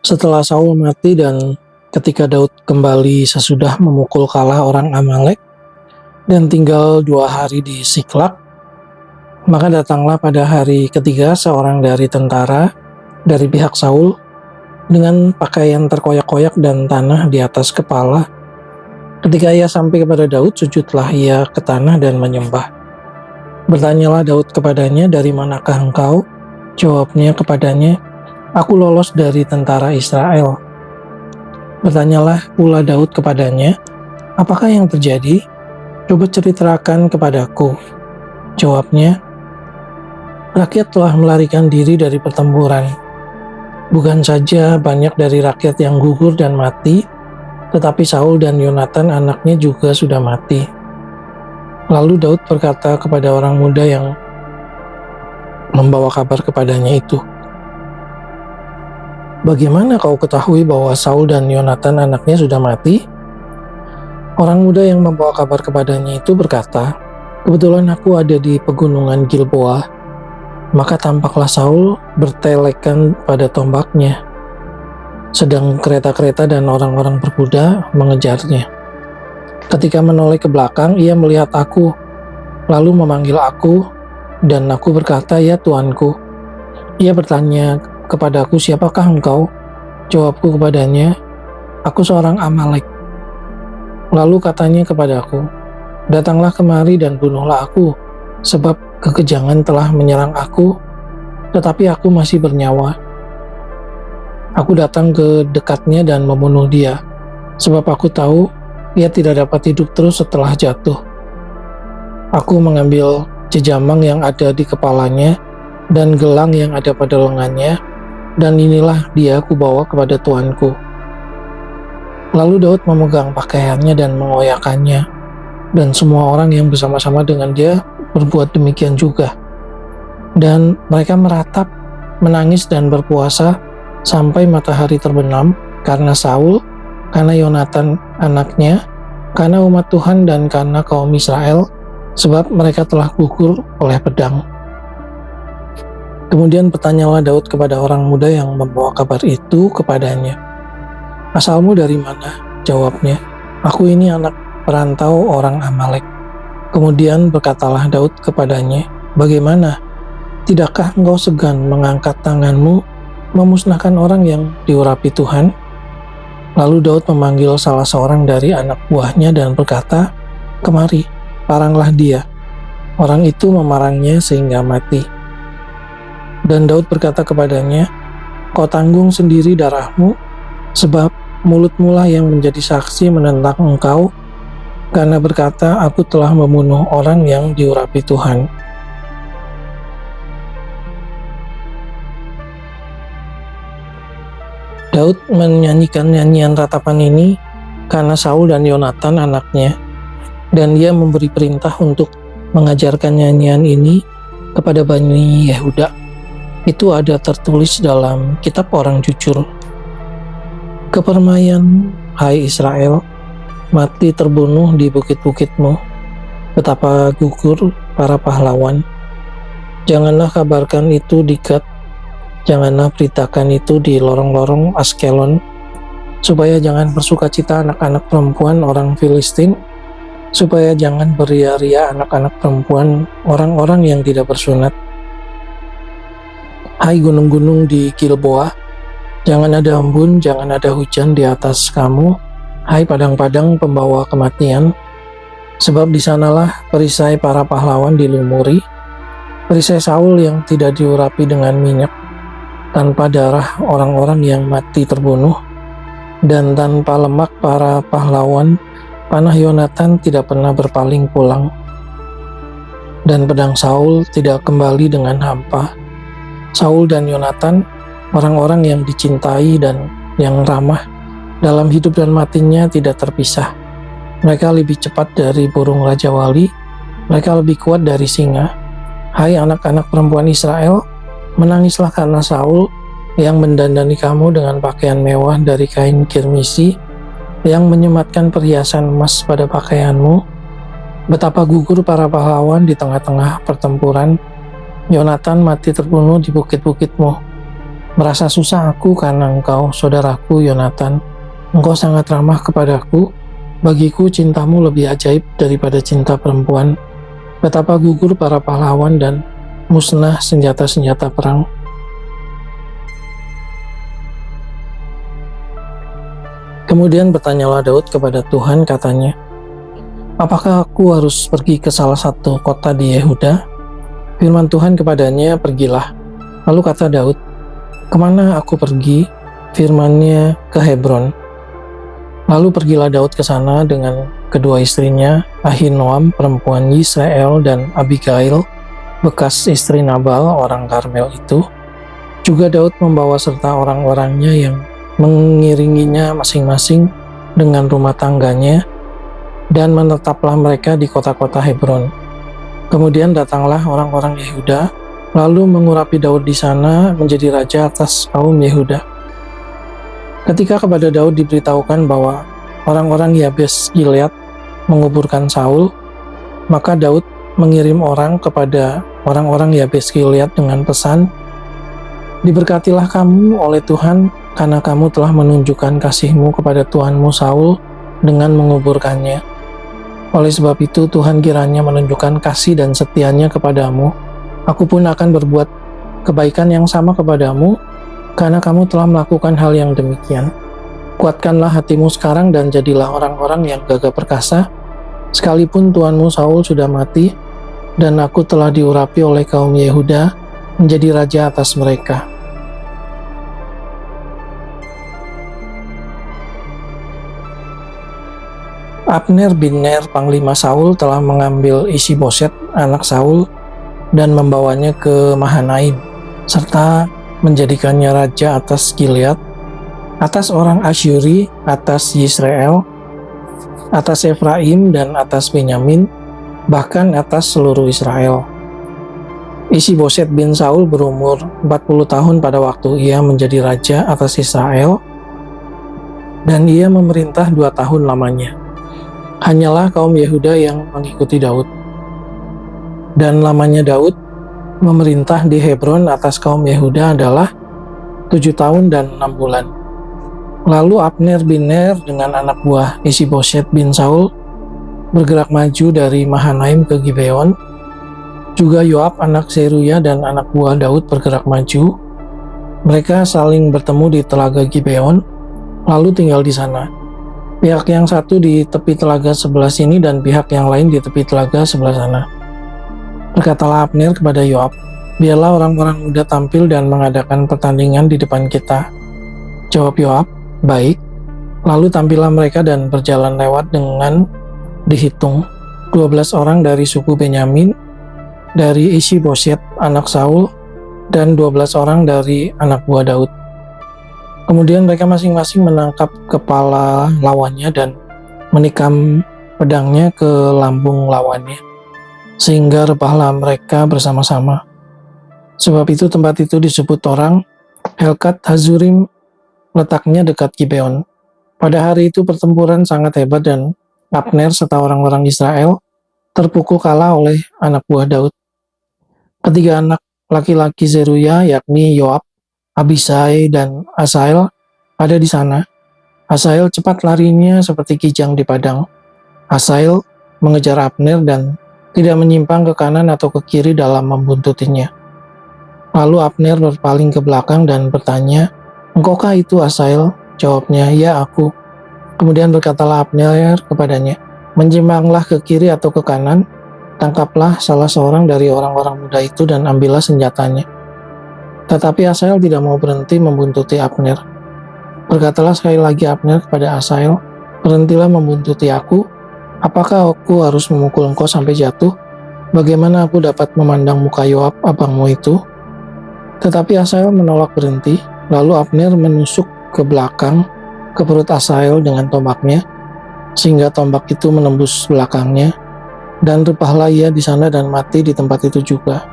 Setelah Saul mati dan ketika Daud kembali sesudah memukul kalah orang Amalek dan tinggal 2 hari di Siklak, maka datanglah pada hari ketiga seorang dari tentara dari pihak Saul dengan pakaian terkoyak-koyak dan tanah di atas kepala. Ketika ia sampai kepada Daud, sujudlah ia ke tanah dan menyembah. Bertanyalah Daud kepadanya, "Dari manakah engkau?" Jawabnya kepadanya, "Aku lolos dari tentara Israel." Bertanyalah pula Daud kepadanya, "Apakah yang terjadi? Coba ceritakan kepadaku." Jawabnya, "Rakyat telah melarikan diri dari pertempuran. Bukan saja banyak dari rakyat yang gugur dan mati, tetapi Saul dan Yonatan anaknya juga sudah mati." Lalu Daud berkata kepada orang muda yang membawa kabar kepadanya itu, "Bagaimana kau ketahui bahwa Saul dan Yonatan anaknya sudah mati?" Orang muda yang membawa kabar kepadanya itu berkata, "Kebetulan aku ada di pegunungan Gilboa." Maka tampaklah Saul bertelekan pada tombaknya, sedang kereta-kereta dan orang-orang berkuda mengejarnya. Ketika menoleh ke belakang, ia melihat aku, lalu memanggil aku, dan aku berkata, "Ya Tuanku." Ia bertanya kepadaku, "Siapakah engkau?" Jawabku kepadanya, "Aku seorang Amalek." Lalu katanya kepadaku, "Datanglah kemari dan bunuhlah aku, sebab kekejangan telah menyerang aku, tetapi aku masih bernyawa." Aku datang ke dekatnya dan membunuh dia, sebab aku tahu ia tidak dapat hidup terus setelah jatuh. Aku mengambil jejamang yang ada di kepalanya dan gelang yang ada pada lengannya, dan inilah dia aku bawa kepada tuanku." Lalu Daud memegang pakaiannya dan mengoyakkannya, dan semua orang yang bersama-sama dengan dia berbuat demikian juga. Dan mereka meratap, menangis dan berpuasa sampai matahari terbenam karena Saul, karena Yonatan anaknya, karena umat Tuhan dan karena kaum Israel, sebab mereka telah gugur oleh pedang. Kemudian bertanyalah Daud kepada orang muda yang membawa kabar itu kepadanya, "Asalmu dari mana?" Jawabnya, "Aku ini anak perantau orang Amalek." Kemudian berkatalah Daud kepadanya, "Bagaimana? Tidakkah engkau segan mengangkat tanganmu, memusnahkan orang yang diurapi Tuhan?" Lalu Daud memanggil salah seorang dari anak buahnya dan berkata, "Kemari, paranglah dia." Orang itu memarangnya sehingga mati. Dan Daud berkata kepadanya, "Kau tanggung sendiri darahmu, sebab mulutmu lah yang menjadi saksi menentang engkau, karena berkata, 'Aku telah membunuh orang yang diurapi Tuhan.'" Daud menyanyikan nyanyian ratapan ini karena Saul dan Yonatan anaknya, dan ia memberi perintah untuk mengajarkan nyanyian ini kepada Bani Yehuda. Itu ada tertulis dalam kitab orang jujur. "Kepermaian, hai Israel, mati terbunuh di bukit-bukitmu. Betapa gugur para pahlawan. Janganlah kabarkan itu di Gat, janganlah beritakan itu di lorong-lorong Askelon, supaya jangan bersukacita anak-anak perempuan orang Filistin, supaya jangan beria-ria anak-anak perempuan orang-orang yang tidak bersunat. Hai gunung-gunung di Gilboa, jangan ada embun, jangan ada hujan di atas kamu, hai padang-padang pembawa kematian, sebab di sanalah perisai para pahlawan dilumuri, perisai Saul yang tidak diurapi dengan minyak, tanpa darah orang-orang yang mati terbunuh, dan tanpa lemak para pahlawan, panah Yonatan tidak pernah berpaling pulang, dan pedang Saul tidak kembali dengan hampa. Saul dan Yonatan, orang-orang yang dicintai dan yang ramah, dalam hidup dan matinya tidak terpisah. Mereka lebih cepat dari burung Raja Wali, mereka lebih kuat dari singa. Hai anak-anak perempuan Israel, menangislah karena Saul yang mendandani kamu dengan pakaian mewah dari kain kirmisi, yang menyematkan perhiasan emas pada pakaianmu. Betapa gugur para pahlawan di tengah-tengah pertempuran. Yonatan mati terbunuh di bukit-bukitmu. Merasa susah aku karena engkau, saudaraku Yonatan. Engkau sangat ramah kepadaku. Bagiku cintamu lebih ajaib daripada cinta perempuan. Betapa gugur para pahlawan dan musnah senjata-senjata perang. Kemudian bertanyalah Daud kepada Tuhan, katanya, apakah aku harus pergi ke salah satu kota di Yehuda? Firman Tuhan kepadanya, pergilah. Lalu kata Daud, kemana aku pergi? Firman-Nya, ke Hebron. Lalu pergilah Daud ke sana dengan kedua istrinya, Ahinoam perempuan Yisrael dan Abigail, bekas istri Nabal orang Karmel itu. Juga Daud membawa serta orang-orangnya yang mengiringinya masing-masing dengan rumah tangganya, dan menetaplah mereka di kota-kota Hebron. Kemudian datanglah orang-orang Yehuda, lalu mengurapi Daud di sana menjadi raja atas kaum Yehuda. Ketika kepada Daud diberitahukan bahwa orang-orang Yabes Gilead menguburkan Saul, maka Daud mengirim orang kepada orang-orang Yabes Gilead dengan pesan, diberkatilah kamu oleh Tuhan karena kamu telah menunjukkan kasih-Mu kepada Tuanmu Saul dengan menguburkannya. Oleh sebab itu Tuhan kiranya menunjukkan kasih dan setianya kepadamu. Aku pun akan berbuat kebaikan yang sama kepadamu, karena kamu telah melakukan hal yang demikian. Kuatkanlah hatimu sekarang dan jadilah orang-orang yang gagah perkasa, sekalipun Tuanmu Saul sudah mati, dan aku telah diurapi oleh kaum Yehuda menjadi raja atas mereka. Abner bin Ner, panglima Saul, telah mengambil Isi-Boset, anak Saul, dan membawanya ke Mahanaim, serta menjadikannya raja atas Gilead, atas orang Asyuri, atas Yisrael, atas Efraim, dan atas Benyamin, bahkan atas seluruh Israel. Isi-Boset bin Saul berumur 40 tahun pada waktu ia menjadi raja atas Israel, dan ia memerintah 2 tahun lamanya. Hanyalah kaum Yehuda yang mengikuti Daud. Dan lamanya Daud memerintah di Hebron atas kaum Yehuda adalah 7 tahun dan 6 bulan. Lalu Abner bin Ner dengan anak buah Isi-Boset bin Saul bergerak maju dari Mahanaim ke Gibeon. Juga Yoab anak Seruya dan anak buah Daud bergerak maju. Mereka saling bertemu di telaga Gibeon, lalu tinggal di sana. Pihak yang satu di tepi telaga sebelah sini dan pihak yang lain di tepi telaga sebelah sana. Berkatalah Abner kepada Yoab, biarlah orang-orang muda tampil dan mengadakan pertandingan di depan kita. Jawab Yoab, baik. Lalu tampillah mereka dan berjalan lewat dengan dihitung 12 orang dari suku Benyamin, dari Isi-Boset anak Saul, dan 12 orang dari anak buah Daud. Kemudian mereka masing-masing menangkap kepala lawannya dan menikam pedangnya ke lambung lawannya, sehingga rebahlah mereka bersama-sama. Sebab itu tempat itu disebut orang Helkat Hazurim, letaknya dekat Gibeon. Pada hari itu pertempuran sangat hebat dan Abner serta orang-orang Israel terpukul kalah oleh anak buah Daud. Ketiga anak laki-laki Zeruya, yakni Yoab, Abisai, dan Asael ada di sana. Asael cepat larinya seperti kijang di padang. Asael mengejar Abner dan tidak menyimpang ke kanan atau ke kiri dalam membuntutinya. Lalu Abner berpaling ke belakang dan bertanya, "Engkaukah itu Asael?" Jawabnya, "Ya, aku." Kemudian berkatalah Abner kepadanya, "Menyimpanglah ke kiri atau ke kanan, tangkaplah salah seorang dari orang-orang muda itu dan ambillah senjatanya." Tetapi Asael tidak mau berhenti membuntuti Abner. Berkatalah sekali lagi Abner kepada Asael, "Berhentilah membuntuti aku. Apakah aku harus memukul engkau sampai jatuh? Bagaimana aku dapat memandang muka Yoab abangmu itu?" Tetapi Asael menolak berhenti. Lalu Abner menusuk ke belakang ke perut Asael dengan tombaknya, sehingga tombak itu menembus belakangnya, dan rebahlah ia di sana dan mati di tempat itu juga.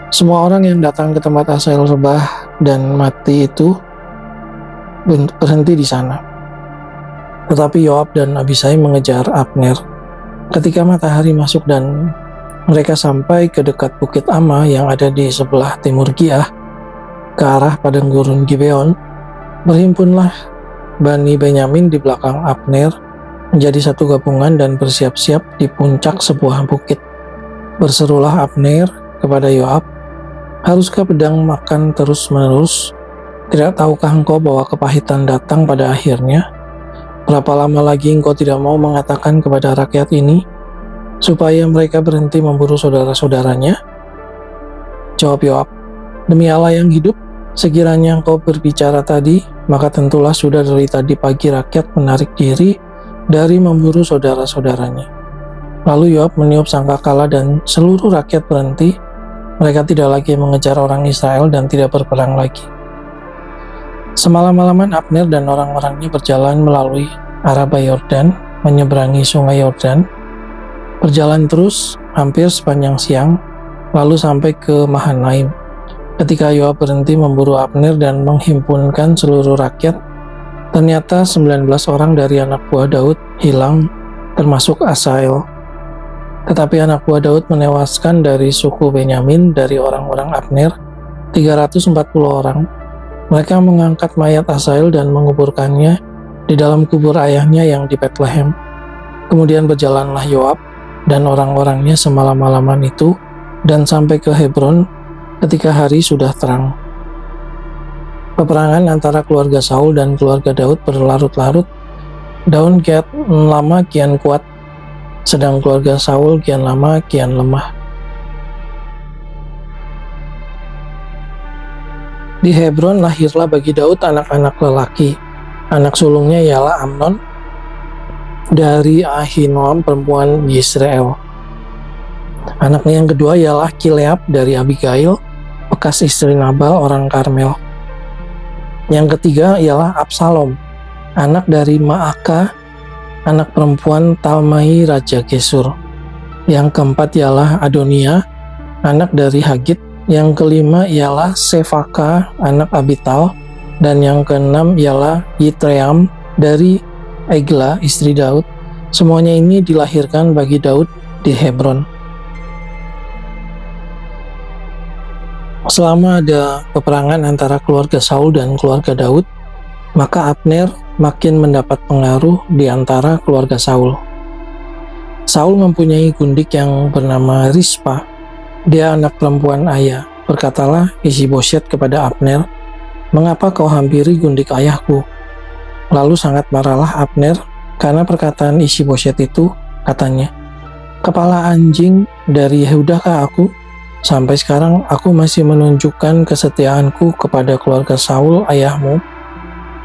Semua orang yang datang ke tempat Asael rebah dan mati itu berhenti di sana. Tetapi Yoab dan Abisai mengejar Abner. Ketika matahari masuk dan mereka sampai ke dekat Bukit Amma yang ada di sebelah timur Giah, ke arah padang gurun Gibeon, berhimpunlah Bani Benyamin di belakang Abner menjadi satu gabungan dan bersiap-siap di puncak sebuah bukit. Berserulah Abner kepada Yoab, "Haruskah pedang makan terus-menerus? Tidak tahukah engkau bahwa kepahitan datang pada akhirnya? Berapa lama lagi engkau tidak mau mengatakan kepada rakyat ini, supaya mereka berhenti memburu saudara-saudaranya?" Jawab Yoab, "Demi Allah yang hidup, sekiranya engkau berbicara tadi, maka tentulah sudah dari tadi pagi rakyat menarik diri dari memburu saudara-saudaranya." Lalu Yoab meniup sangkakala dan seluruh rakyat berhenti. Mereka tidak lagi mengejar orang Israel dan tidak berperang lagi. Semalam-malaman Abner dan orang-orangnya berjalan melalui Araba Yordan, menyeberangi sungai Yordan, berjalan terus hampir sepanjang siang, lalu sampai ke Mahanaim. Ketika Yoab berhenti memburu Abner dan menghimpunkan seluruh rakyat, ternyata 19 orang dari anak buah Daud hilang, termasuk Asael. Tetapi anak buah Daud menewaskan dari suku Benyamin dari orang-orang Abner 340 orang. Mereka mengangkat mayat Asael dan menguburkannya di dalam kubur ayahnya yang di Betlehem. Kemudian berjalanlah Yoab dan orang-orangnya semalam-malaman itu dan sampai ke Hebron ketika hari sudah terang. Peperangan antara keluarga Saul dan keluarga Daud berlarut-larut. Daun kian lama kian kuat, sedang keluarga Saul kian lama kian lemah. Di Hebron lahirlah bagi Daud anak-anak lelaki. Anak sulungnya ialah Amnon dari Ahinoam perempuan Yisrael. Anaknya yang kedua ialah Kileab dari Abigail, bekas istri Nabal orang Karmel. Yang ketiga ialah Absalom, anak dari Maaka, anak perempuan Talmai Raja Gesur. Yang keempat ialah Adonia, anak dari Hagit. Yang kelima ialah Sefaka, anak Abital. Dan yang keenam ialah Yitream dari Egla, istri Daud. Semuanya ini dilahirkan bagi Daud di Hebron. Selama ada peperangan antara keluarga Saul dan keluarga Daud, maka Abner makin mendapat pengaruh di antara keluarga Saul. Saul mempunyai gundik yang bernama Rispa. Dia anak perempuan ayah. Berkatalah Ishiboset kepada Abner, "Mengapa kau hampiri gundik ayahku?" Lalu sangat marahlah Abner karena perkataan Ishiboset itu. Katanya, "Kepala anjing dari Yehudakah aku? Sampai sekarang aku masih menunjukkan kesetiaanku kepada keluarga Saul ayahmu,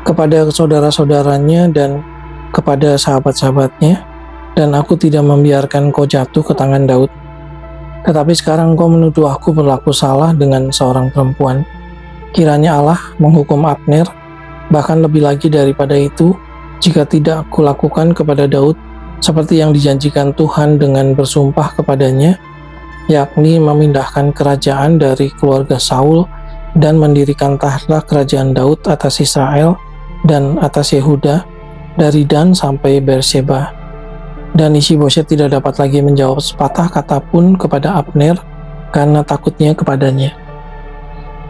kepada saudara-saudaranya dan kepada sahabat-sahabatnya, dan aku tidak membiarkan kau jatuh ke tangan Daud. Tetapi sekarang kau menuduh aku berlaku salah dengan seorang perempuan. Kiranya Allah menghukum Abner, bahkan lebih lagi daripada itu, jika tidak aku lakukan kepada Daud seperti yang dijanjikan Tuhan dengan bersumpah kepadanya, yakni memindahkan kerajaan dari keluarga Saul dan mendirikan tahta kerajaan Daud atas Israel dan atas Yehuda, dari Dan sampai Beersheba." Dan Ishiboset tidak dapat lagi menjawab sepatah kata pun kepada Abner karena takutnya kepadanya.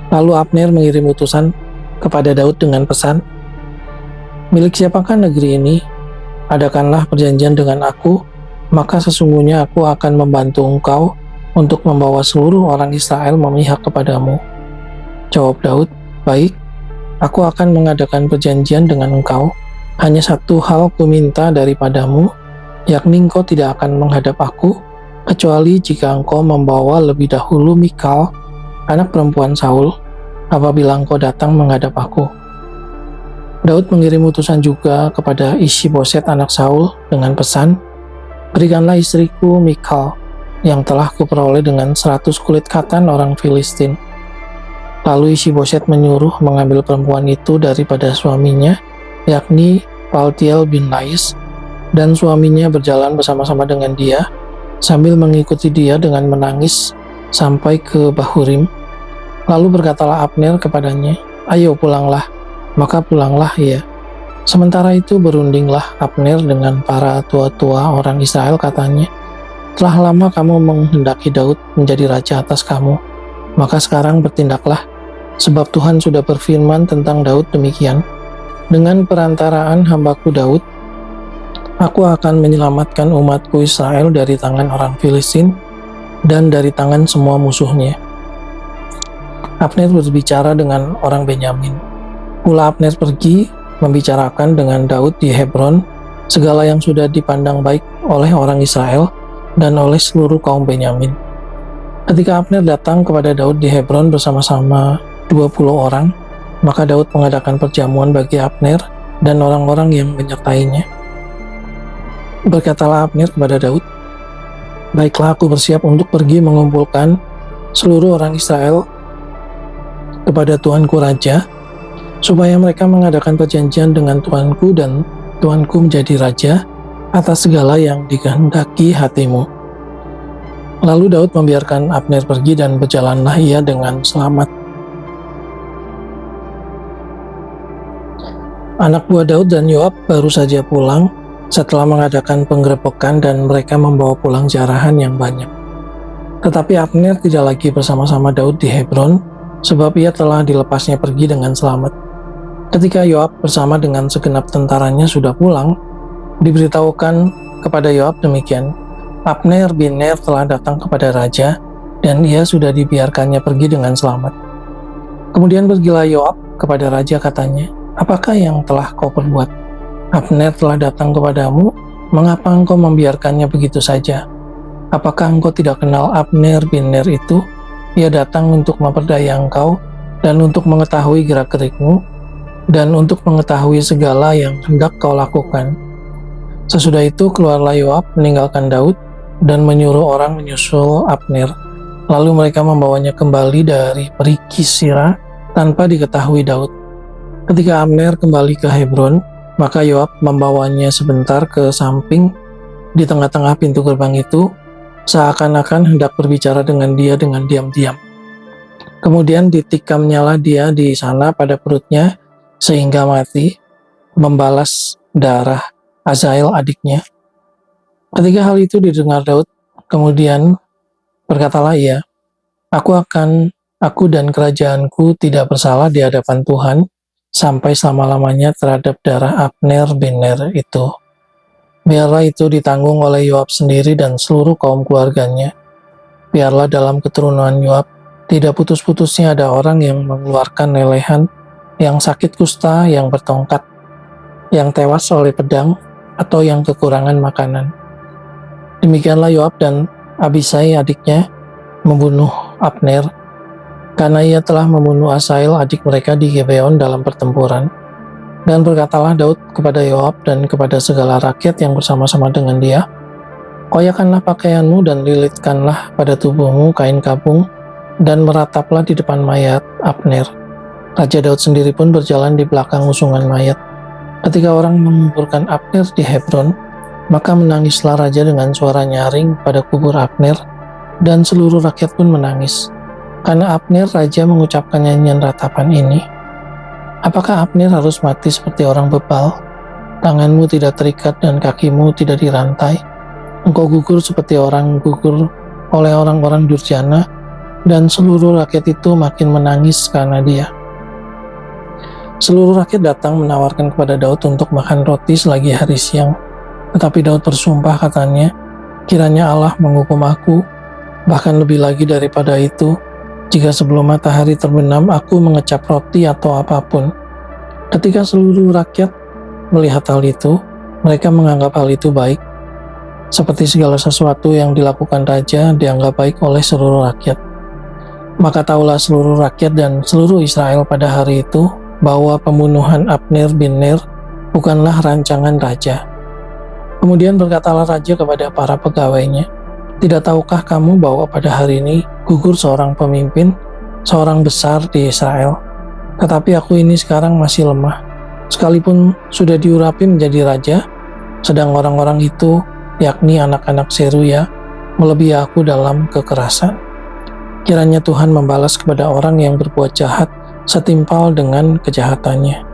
Lalu Abner mengirim utusan kepada Daud dengan pesan, "Milik siapakah negeri ini? Adakanlah perjanjian dengan aku, maka sesungguhnya aku akan membantu engkau untuk membawa seluruh orang Israel memihak kepadamu." Jawab Daud, "Baik, aku akan mengadakan perjanjian dengan engkau. Hanya satu hal ku minta daripadamu, yakni engkau tidak akan menghadap aku, kecuali jika engkau membawa lebih dahulu Mikal, anak perempuan Saul, apabila engkau datang menghadap aku." Daud mengirim utusan juga kepada Ishiboset anak Saul dengan pesan, "Berikanlah istriku Mikal, yang telah kuperoleh dengan 100 kulit katan orang Filistin." Lalu Ishiboset menyuruh mengambil perempuan itu daripada suaminya, yakni Paltiel bin Lais, dan suaminya berjalan bersama-sama dengan dia, sambil mengikuti dia dengan menangis sampai ke Bahurim. Lalu berkatalah Abner kepadanya, "Ayo pulanglah." Maka pulanglah ia. Sementara itu berundinglah Abner dengan para tua-tua orang Israel, katanya, "Telah lama kamu menghendaki Daud menjadi raja atas kamu, maka sekarang bertindaklah Sebab Tuhan sudah berfirman tentang Daud demikian, dengan perantaraan hambaku Daud, aku akan menyelamatkan umatku Israel dari tangan orang Filistin dan dari tangan semua musuhnya. Abner berbicara dengan orang Benyamin. Pula Abner pergi membicarakan dengan Daud di Hebron segala yang sudah dipandang baik oleh orang Israel dan oleh seluruh kaum Benyamin. Ketika Abner datang kepada Daud di Hebron bersama-sama 20 orang, maka Daud mengadakan perjamuan bagi Abner dan orang-orang yang menyertainya. Berkatalah Abner kepada Daud, "Baiklah, aku bersiap untuk pergi mengumpulkan seluruh orang Israel kepada tuanku raja, supaya mereka mengadakan perjanjian dengan tuanku dan tuanku menjadi raja atas segala yang dikehendaki hatimu." Lalu Daud membiarkan Abner pergi dan berjalanlah ia dengan selamat. Anak buah Daud dan Yoab baru saja pulang setelah mengadakan penggerebekan dan mereka membawa pulang jarahan yang banyak. Tetapi Abner tidak lagi bersama-sama Daud di Hebron, sebab ia telah dilepasnya pergi dengan selamat. Ketika Yoab bersama dengan segenap tentaranya sudah pulang, diberitahukan kepada Yoab demikian, Abner bin Ner telah datang kepada raja, dan ia sudah dibiarkannya pergi dengan selamat. Kemudian pergilah Yoab kepada raja, katanya, "Apakah yang telah kau perbuat? Abner telah datang kepadamu, mengapa engkau membiarkannya begitu saja? Apakah engkau tidak kenal Abner bin Ner itu? Ia datang untuk memperdaya engkau, dan untuk mengetahui gerak-gerikmu, dan untuk mengetahui segala yang hendak kau lakukan." Sesudah itu keluarlah Yoab meninggalkan Daud dan menyuruh orang menyusul Abner. Lalu mereka membawanya kembali dari perigi Sira tanpa diketahui Daud. Ketika Abner kembali ke Hebron, maka Yoab membawanya sebentar ke samping di tengah-tengah pintu gerbang itu, seakan-akan hendak berbicara dengan dia dengan diam-diam. Kemudian ditikamnyalah dia di sana pada perutnya sehingga mati, membalas darah Azael adiknya. Ketika hal itu didengar Daud, kemudian berkatalah ia, Aku dan kerajaanku tidak bersalah di hadapan Tuhan sampai selama-lamanya terhadap darah Abner bin Ner itu. Biarlah itu ditanggung oleh Yoab sendiri dan seluruh kaum keluarganya. Biarlah dalam keturunan Yoab tidak putus-putusnya ada orang yang mengeluarkan lelehan, yang sakit kusta, yang bertongkat, yang tewas oleh pedang, atau yang kekurangan makanan. Demikianlah Yoab dan Abisai adiknya membunuh Abner, karena ia telah membunuh Asael adik mereka di Gibeon dalam pertempuran. Dan berkatalah Daud kepada Yoab dan kepada segala rakyat yang bersama-sama dengan dia, "Koyakanlah pakaianmu dan lilitkanlah pada tubuhmu kain kapung, dan merataplah di depan mayat Abner." Raja Daud sendiri pun berjalan di belakang usungan mayat. Ketika orang menguburkan Abner di Hebron, maka menangislah raja dengan suara nyaring pada kubur Abner, dan seluruh rakyat pun menangis. Karena Abner, raja mengucapkan nyanyian ratapan ini, "Apakah Abner harus mati seperti orang bebal? Tanganmu tidak terikat dan kakimu tidak dirantai. Engkau gugur seperti orang gugur oleh orang-orang durjana," dan seluruh rakyat itu makin menangis karena dia. Seluruh rakyat datang menawarkan kepada Daud untuk makan roti selagi hari siang. Tetapi Daud bersumpah, katanya, "Kiranya Allah menghukum aku, bahkan lebih lagi daripada itu, jika sebelum matahari terbenam aku mengecap roti atau apapun." Ketika seluruh rakyat melihat hal itu, mereka menganggap hal itu baik. Seperti segala sesuatu yang dilakukan raja dianggap baik oleh seluruh rakyat. Maka tahulah seluruh rakyat dan seluruh Israel pada hari itu bahwa pembunuhan Abner bin Ner bukanlah rancangan raja. Kemudian berkatalah raja kepada para pegawainya, "Tidak tahukah kamu bahwa pada hari ini gugur seorang pemimpin, seorang besar di Israel? Tetapi aku ini sekarang masih lemah, sekalipun sudah diurapi menjadi raja, sedang orang-orang itu, yakni anak-anak Seruya, melebihi aku dalam kekerasan. Kiranya Tuhan membalas kepada orang yang berbuat jahat setimpal dengan kejahatannya."